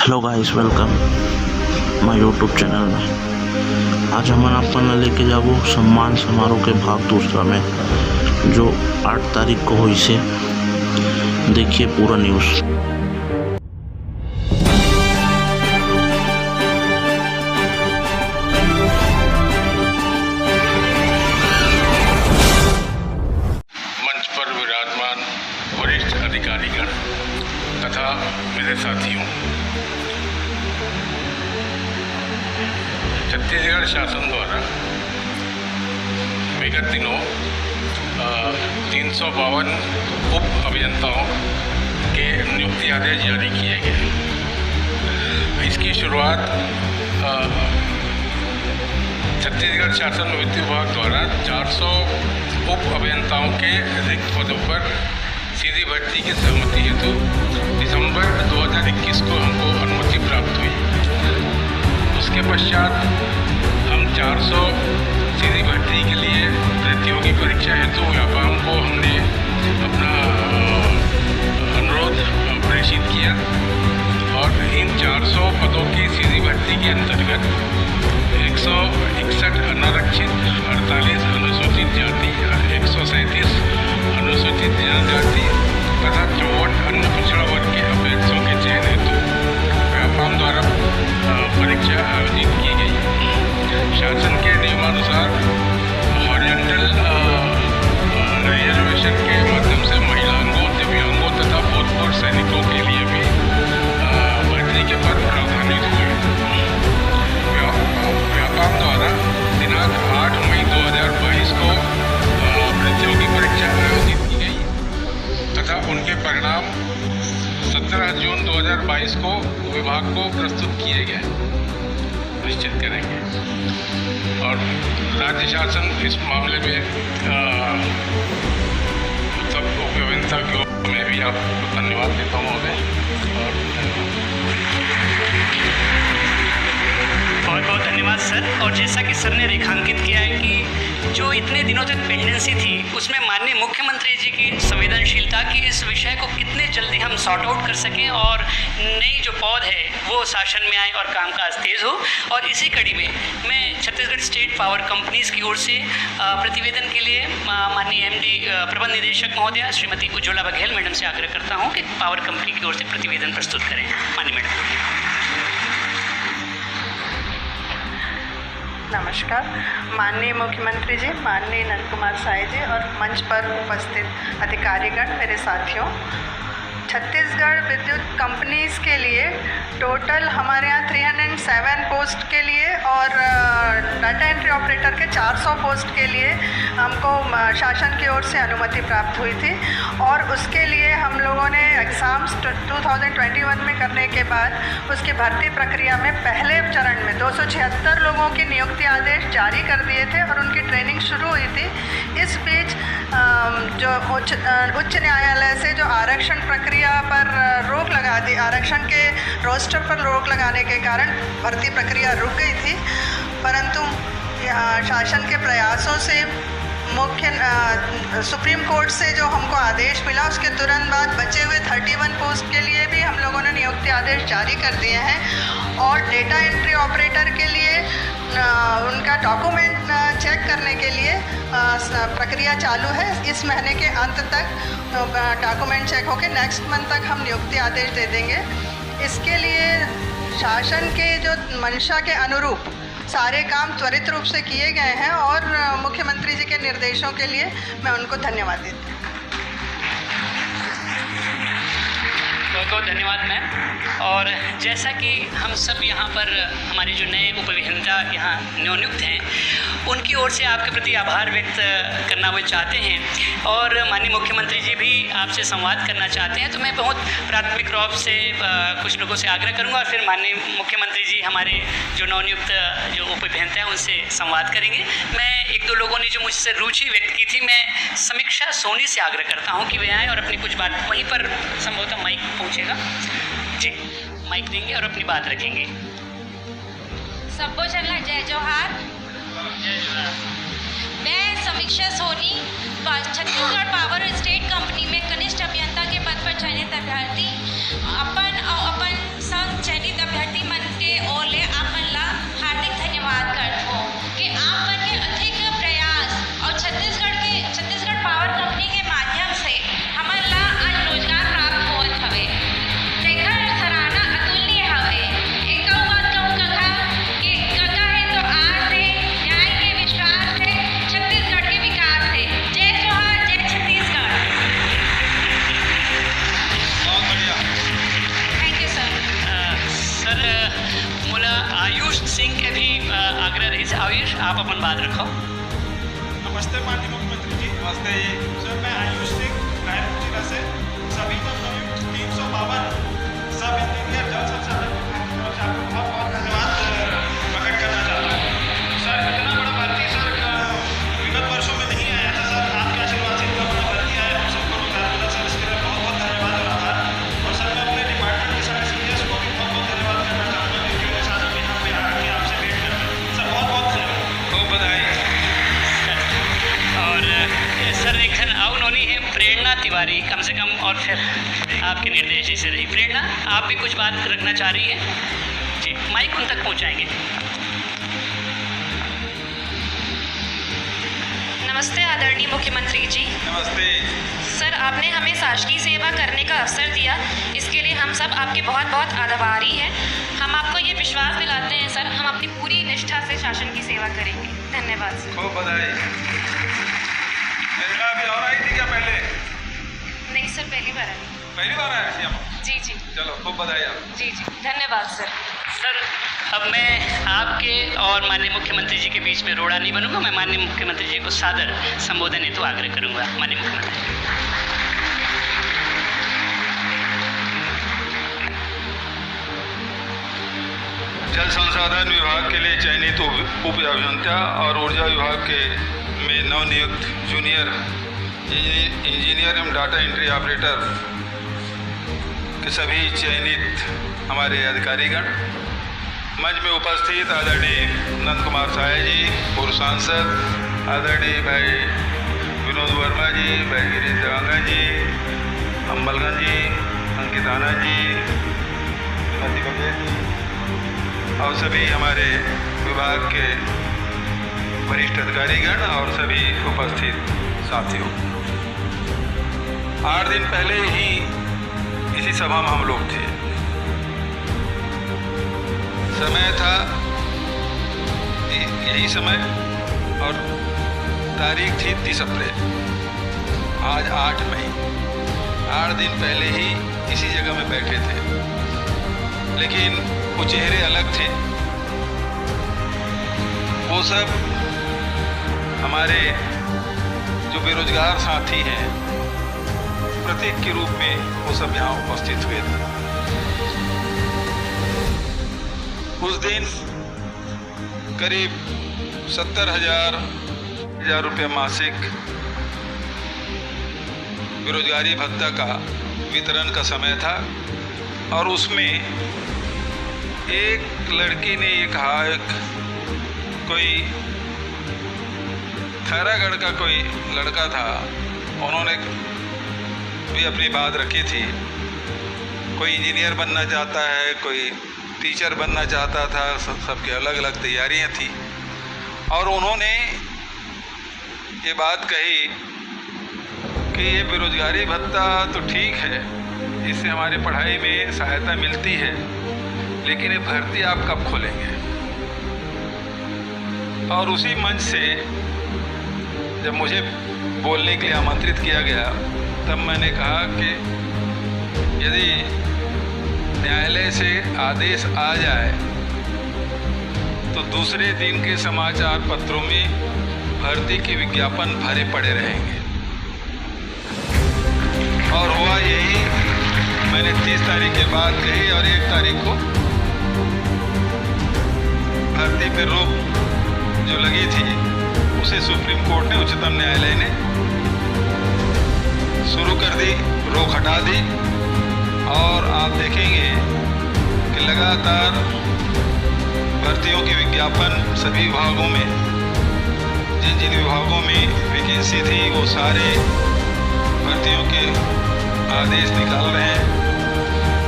Hello guys, welcome my YouTube channel में। आज हम अपन लेके जाबो सम्मान समारोह के भाग दूसरा में, जो 8 तारीख को हुई से। देखिए पूरा न्यूज़। मंच पर विराजमान वरिष्ठ अधिकारीगण तथा मेरे साथियों, छत्तीसगढ़ शासन द्वारा विगत दिनों 352 उप अभियंताओं के नियुक्ति आदेश जारी किए गए। इसकी शुरुआत छत्तीसगढ़ शासन वित्त विभाग द्वारा 400 उप अभियंताओं के रिक्त पदों पर सीधी भर्ती की सहमति हेतु दिसंबर 2021 को हमको अनुमति प्राप्त हुई। उसके पश्चात हम 400 सीधी भर्ती के लिए प्रतियोगी परीक्षा हेतु व्यापाम को हमने अपना अनुरोध प्रेषित किया और इन 400 पदों की सीधी भर्ती के अंतर्गत 161 अनारक्षित, 48 अनुसूचित जाति, 137 अनुसूचित जनजाति तथा 54 अन्य पिछड़ा वर्ग के अभ्यर्थियों के चयन हेतु व्यापाम द्वारा परीक्षा आयोजित की गई। शासन के नियमानुसार हॉरिजॉन्टल रिजर्वेशन के माध्यम से महिलाओं, दिव्यांगों तथा भूतपूर्व सैनिकों के लिए भी भर्ती के पद प्रावधानित हुए। व्यापाम द्वारा दिनांक 8 मई 2022 को प्रतियोगी परीक्षा आयोजित की गई तथा उनके परिणाम 17 जून 2022 को विभाग को प्रस्तुत किए गए, निश्चित करेंगे। और राज्य शासन इस मामले में सब उपयोगिता में भी आपको धन्यवाद देता हूँ बहुत बहुत धन्यवाद सर। और जैसा कि सर ने रेखांकित किया है कि जो इतने दिनों तक पेंडेंसी थी, उसमें माननीय मुख्यमंत्री जी की संवेदनशीलता की इस विषय को कितने जल्दी हम सॉर्ट आउट कर सकें और नई जो पौध है वो शासन में आए और कामकाज तेज़ हो। और इसी कड़ी में मैं छत्तीसगढ़ स्टेट पावर कंपनीज की ओर से प्रतिवेदन के लिए माननीय MD प्रबंध निदेशक महोदया श्रीमती उज्ज्वला बघेल मैडम से आग्रह करता हूँ कि पावर कंपनी की ओर से प्रतिवेदन प्रस्तुत करें। माननीय मैडम। नमस्कार। माननीय मुख्यमंत्री जी, माननीय नंद कुमार साय जी और मंच पर उपस्थित अधिकारीगण, मेरे साथियों, छत्तीसगढ़ विद्युत कंपनीज के लिए टोटल हमारे यहाँ 307 पोस्ट के लिए और डाटा एंट्री ऑपरेटर के 400 पोस्ट के लिए हमको शासन की ओर से अनुमति प्राप्त हुई थी। और उसके लिए हम लोगों ने एग्ज़ाम्स 2021 में करने के बाद उसकी भर्ती प्रक्रिया में पहले चरण में 276 लोगों की नियुक्ति आदेश जारी कर दिए थे और उनकी ट्रेनिंग शुरू हुई थी। इस बीच जो उच्च न्यायालय से जो आरक्षण प्रक्रिया पर रोक लगा दी, आरक्षण के रोस्टर पर रोक लगाने के कारण भर्ती प्रक्रिया रुक गई थी। परंतु शासन के प्रयासों से सुप्रीम कोर्ट से जो हमको आदेश मिला, उसके तुरंत बाद बचे हुए 31 पोस्ट के लिए भी हम लोगों ने नियुक्ति आदेश जारी कर दिए हैं। और डेटा एंट्री ऑपरेटर के लिए उनका डॉक्यूमेंट चेक करने के लिए प्रक्रिया चालू है। इस महीने के अंत तक डॉक्यूमेंट चेक होकर नेक्स्ट मंथ तक हम नियुक्ति आदेश दे देंगे। इसके लिए शासन के जो मंशा के अनुरूप सारे काम त्वरित रूप से किए गए हैं और मुख्यमंत्री जी के निर्देशों के लिए मैं उनको धन्यवाद देती हूँ। बहुत बहुत धन्यवाद मैम। और जैसा कि हम सब यहाँ पर हमारे जो नए उपअभियंता यहाँ नवनियुक्त हैं, उनकी ओर से आपके प्रति आभार व्यक्त करना वो चाहते हैं और माननीय मुख्यमंत्री जी भी आपसे संवाद करना चाहते हैं। तो मैं बहुत प्राथमिक रूप से कुछ लोगों से आग्रह करूँगा और फिर माननीय मुख्यमंत्री जी हमारे जो नवनियुक्त जो उपअभियंता हैं उनसे संवाद करेंगे। मैं एक दो लोगों ने जो मुझसे रुचि व्यक्त की थी, मैं समीक्षा सोनी से आग्रह करता हूँ कि वे आएँ और अपनी कुछ बात वहीं पर संभवतः माइक पहुँचेगा जी, माइक देंगे और अपनी बात रखेंगे। सबको चलना। जय जोहार। मैं Samiksha Soni, Chhattisgarh power state company में कनिष्ठ अभियंता के पद पर चयनित अभ्यर्थी अपन संघ चयनित आयुष सिंह के भी आग्रह रही से। आयुष, आप अपन बात रखो। नमस्ते माननीय मुख्यमंत्री जी। नमस्ते सर, मैं आयुष सिंह रायपुर जिला से सभी नवनियुक्त 352 सब इंजीनियर जल संसाधन विभाग की तरफ से आपको बहुत बहुत धन्यवाद प्रकट करना चाहता हूँ। सर, इतना बड़ा भर्ती सर विगत वर्षों में नहीं आया था। सर, आपके आशीर्वाद से इतना बड़ा भर्ती आया, हम सबको रोजगार मिला। सर, इसके लिए बहुत बहुत धन्यवाद और आभार। और सर, मैं अपने डिपार्टमेंट के सारे सीनियर्स को भी बहुत बहुत धन्यवाद करना चाहूँगा क्योंकि उन्हें साथ में यहाँ पे आके आपसे भेंट करना। सर, बहुत बहुत धन्यवाद। खूब बधाई। और सर, एक जन और उन्होंने है प्रेरणा तिवारी, कम से कम, और फिर आपके निर्देश से रही। प्रेरणा, आप भी कुछ बात रखना चाह रही हैं? जी, माइक उन तक पहुंचाएंगे। नमस्ते आदरणीय मुख्यमंत्री जी। नमस्ते सर, आपने हमें शासकीय सेवा करने का अवसर दिया, इसके लिए हम सब आपके बहुत बहुत आभारी हैं। हम आपको ये विश्वास दिलाते हैं सर, हम अपनी पूरी निष्ठा से शासन की सेवा करेंगे। धन्यवाद सर। खूब बधाई। प्रेरणा अभी और आई थी क्या पहले? नहीं सर, पहली बार आई। पहली बार आया थी हम? जी जी चलो, खूब बधाई आप। जी जी, धन्यवाद सर। सर, अब मैं आपके और माननीय मुख्यमंत्री जी के बीच में रोड़ा नहीं बनूंगा। मैं माननीय मुख्यमंत्री जी को सादर संबोधन हेतु आग्रह करूंगा। माननीय मुख्यमंत्री। जल संसाधन विभाग के लिए चयनित उप अभियंता और ऊर्जा विभाग के में नवनियुक्त जूनियर इंजीनियर एवं डाटा एंट्री ऑपरेटर के सभी चयनित हमारे अधिकारीगण, मंच में उपस्थित आदरणीय नंद कुमार साय जी, पूर्व सांसद, आदरणीय भाई विनोद वर्मा जी, भाई गिरीश देवांगन जी, अम्बलगंज जी, अंकित आनंद जी, श्रीमती बघेल जी और सभी हमारे विभाग के वरिष्ठ अधिकारीगण और सभी उपस्थित साथियों। 8 दिन पहले ही इसी सभा में हम लोग थे। समय था यही समय और तारीख थी 30 अप्रैल। आज 8 मई। 8 दिन पहले ही इसी जगह में बैठे थे, लेकिन वो चेहरे अलग थे। वो सब हमारे जो बेरोजगार साथी हैं, प्रतीक के रूप में वो सब यहाँ उपस्थित हुए थे। उस दिन करीब 70,000 रुपये मासिक बेरोजगारी भत्ता का वितरण का समय था और उसमें एक लड़की ने ये कहा, कोई खैरागढ़ का कोई लड़का था, उन्होंने भी अपनी बात रखी थी। कोई इंजीनियर बनना चाहता है, कोई टीचर बनना चाहता था, सबके अलग अलग तैयारियां थी। और उन्होंने ये बात कही कि ये बेरोजगारी भत्ता तो ठीक है, इससे हमारी पढ़ाई में सहायता मिलती है, लेकिन ये भर्ती आप कब खोलेंगे? और उसी मंच से जब मुझे बोलने के लिए आमंत्रित किया गया, तब मैंने कहा कि यदि न्यायालय से आदेश आ जाए तो दूसरे दिन के समाचार पत्रों में भर्ती के विज्ञापन भरे पड़े रहेंगे। और हुआ यही। मैंने 30 तारीख के बाद कही और 1 तारीख को भर्ती पे रोक जो लगी थी उसे सुप्रीम कोर्ट ने, उच्चतम न्यायालय ने शुरू कर दी, रोक हटा दी। और आप देखेंगे कि लगातार भर्तियों के विज्ञापन सभी विभागों में, जिन जिन विभागों में वैकेंसी थी वो सारे भर्तियों के आदेश निकाल रहे हैं।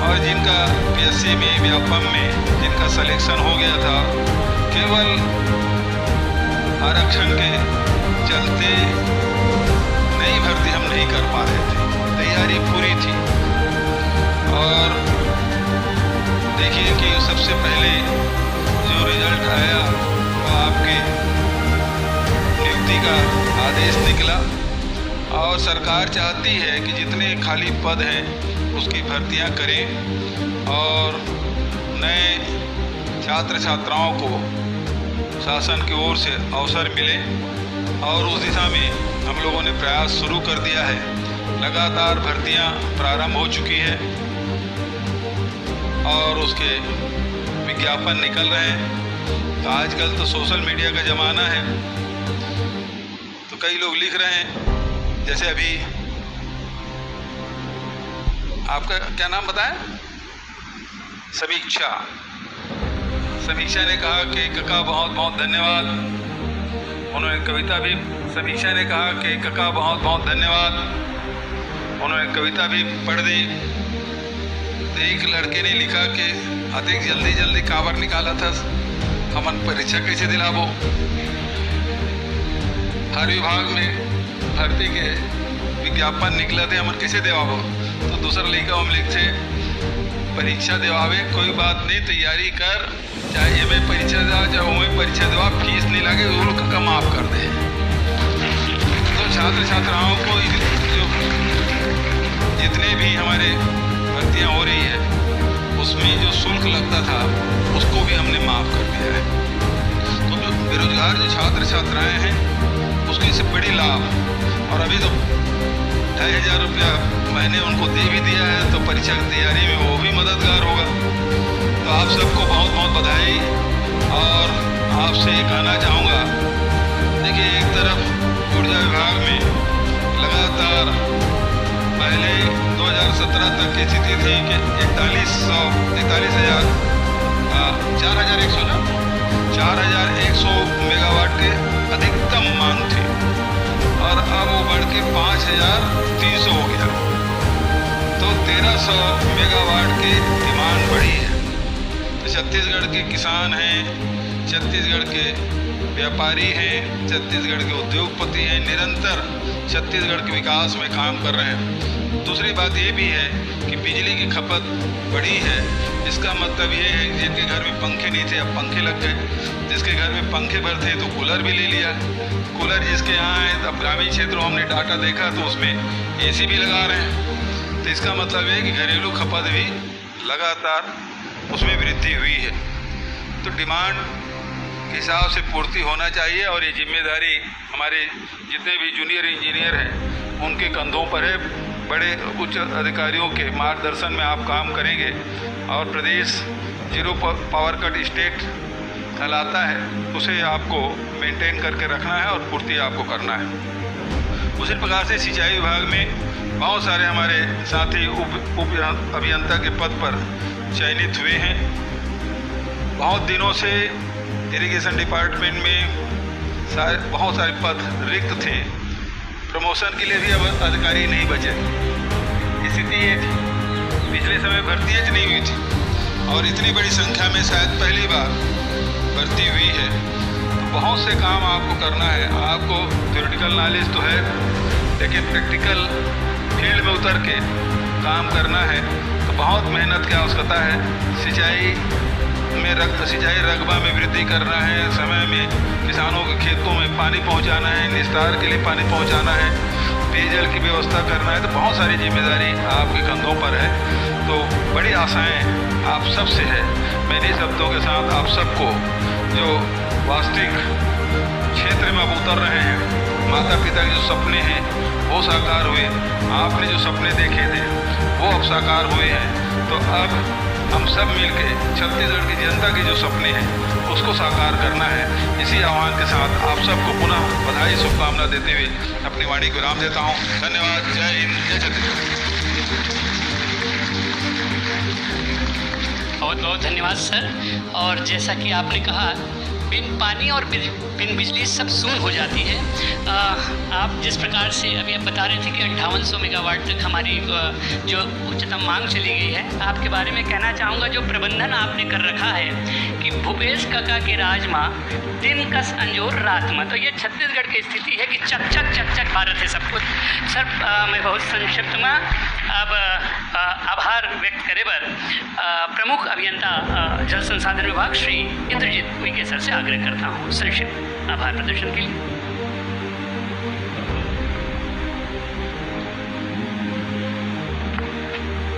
और जिनका पीएससी में, व्यापम में जिनका सिलेक्शन हो गया था, केवल आरक्षण के चलते नई भर्ती हम नहीं कर पा रहे थे। तैयारी पूरी थी। और देखिए कि सबसे पहले जो रिजल्ट आया वो आपके नियुक्ति का आदेश निकला। और सरकार चाहती है कि जितने खाली पद हैं उसकी भर्तियां करें और नए छात्र छात्राओं को शासन की ओर से अवसर मिले और उस दिशा में हम लोगों ने प्रयास शुरू कर दिया है। लगातार भर्तियां प्रारंभ हो चुकी है और उसके विज्ञापन निकल रहे हैं। तो आजकल तो सोशल मीडिया का ज़माना है, तो कई लोग लिख रहे हैं। जैसे अभी आपका क्या नाम बताएं? समीक्षा ने कहा कि कका बहुत बहुत धन्यवाद। उन्होंने कविता भी समीक्षा ने कहा कि कका बहुत बहुत धन्यवाद। उन्होंने कविता भी पढ़ दी। एक लड़के ने लिखा कि अधिक जल्दी काबर निकाला था, हमन परीक्षा कैसे दिलाबो। हर विभाग में भर्ती के विज्ञापन निकला थे, हमन कैसे देवाबो। तो दूसरा लिखा हम लिखते परीक्षा देवावे कोई बात नहीं, तैयारी कर, चाहे ये में परीक्षा देवा चाहे वो में परीक्षा देवा, फीस नहीं लगे, वो लोग का माफ़ कर दे। तो छात्र छात्राओं को जो जितने भी हमारे भर्तियाँ हो रही है उसमें जो शुल्क लगता था उसको भी हमने माफ़ कर दिया है। तो जो बेरोजगार जो छात्र छात्राएँ हैं उसको इससे बड़ी लाभ। और अभी तो 2,500 रुपया मैंने उनको दे भी दिया है, तो परीक्षा की तैयारी में वो भी मददगार होगा। तो आप सबको बहुत बहुत बधाई। और आपसे ये कहना चाहूँगा, देखिए एक तरफ ऊर्जा विभाग में लगातार पहले 2017 तक की स्थिति थी कि 4,100 मेगावाट के अधिकतम मांग थी और अब वो बढ़ के 5,300 हो गया। तो 1,300 मेगावाट की डिमांड बढ़ी है। तो छत्तीसगढ़ के किसान हैं, छत्तीसगढ़ के व्यापारी हैं, छत्तीसगढ़ के उद्योगपति हैं, निरंतर छत्तीसगढ़ के विकास में काम कर रहे हैं। दूसरी बात ये भी है कि बिजली की खपत बढ़ी है। इसका मतलब ये है कि जिनके घर में पंखे नहीं थे अब पंखे लग गए, जिसके घर में पंखे भर थे तो कूलर भी ले लिया। कूलर जिसके यहाँ है, अब ग्रामीण क्षेत्रों में हमने डाटा देखा तो उसमें एसी भी लगा रहे हैं। तो इसका मतलब है कि घरेलू खपत भी लगातार उसमें वृद्धि हुई है। तो डिमांड के हिसाब से पूर्ति होना चाहिए और ये जिम्मेदारी हमारे जितने भी जूनियर इंजीनियर हैं उनके कंधों पर है। बड़े उच्च अधिकारियों के मार्गदर्शन में आप काम करेंगे और प्रदेश जीरो पावर कट स्टेट कहलाता है, उसे आपको मेंटेन करके रखना है और पूर्ति आपको करना है। उसी प्रकार से सिंचाई विभाग में बहुत सारे हमारे साथी उप अभियंता के पद पर चयनित हुए हैं। बहुत दिनों से इरिगेशन डिपार्टमेंट में बहुत सारे पद रिक्त थे। प्रमोशन के लिए भी अब अधिकारी नहीं बचे। स्थिति ये थी, पिछले समय भर्ती नहीं हुई थी और इतनी बड़ी संख्या में शायद पहली बार भर्ती हुई है। तो बहुत से काम आपको करना है। आपको थ्योरेटिकल नॉलेज तो है, लेकिन प्रैक्टिकल फील्ड में उतर के काम करना है। तो बहुत मेहनत की आवश्यकता है। सिंचाई रकबा में वृद्धि करना है, समय में किसानों के खेतों में पानी पहुंचाना है, निस्तार के लिए पानी पहुंचाना है, पेयजल की व्यवस्था करना है। तो बहुत सारी जिम्मेदारी आपके कंधों पर है। तो बड़ी आशाएं आप सब से है। मेरे शब्दों के साथ आप सबको जो वास्तविक क्षेत्र में अब उतर रहे हैं, माता पिता के जो सपने हैं वो साकार हुए, आपने जो सपने देखे थे वो अब साकार हुए हैं। तो अब हम सब मिलके छत्तीसगढ़ की जनता के जो सपने हैं उसको साकार करना है। इसी आह्वान के साथ आप सबको पुनः बधाई शुभकामना देते हुए अपनी वाणी को विराम देता हूँ। धन्यवाद। जय हिंद, जय छत्तीसगढ़। बहुत बहुत धन्यवाद सर। और जैसा कि आपने कहा, बिन पानी और बिन बिजली सब शून्य हो जाती है। आप जिस प्रकार से अभी आप बता रहे थे कि 5800 मेगावाट तक हमारी जो उच्चतम मांग चली गई है, आपके बारे में कहना चाहूँगा जो प्रबंधन आपने कर रखा है कि भूपेश काका के राज माँ दिन कस अंजोर रात में, तो ये छत्तीसगढ़ की स्थिति है कि चक चक भारत है सब कुछ। सर मैं बहुत संक्षिप्त में अब आभार व्यक्त करे बर प्रमुख अभियंता जल संसाधन विभाग श्री इंद्रजीत उइके सर से आग्रह करता हूँ संक्षिप्त आभार प्रदर्शन के लिए।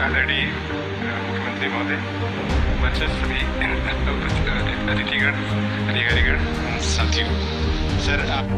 आदरणीय मुख्यमंत्री महोदय, मंच सभी अतिथिगण अधिकारीगण साथियों, सर आप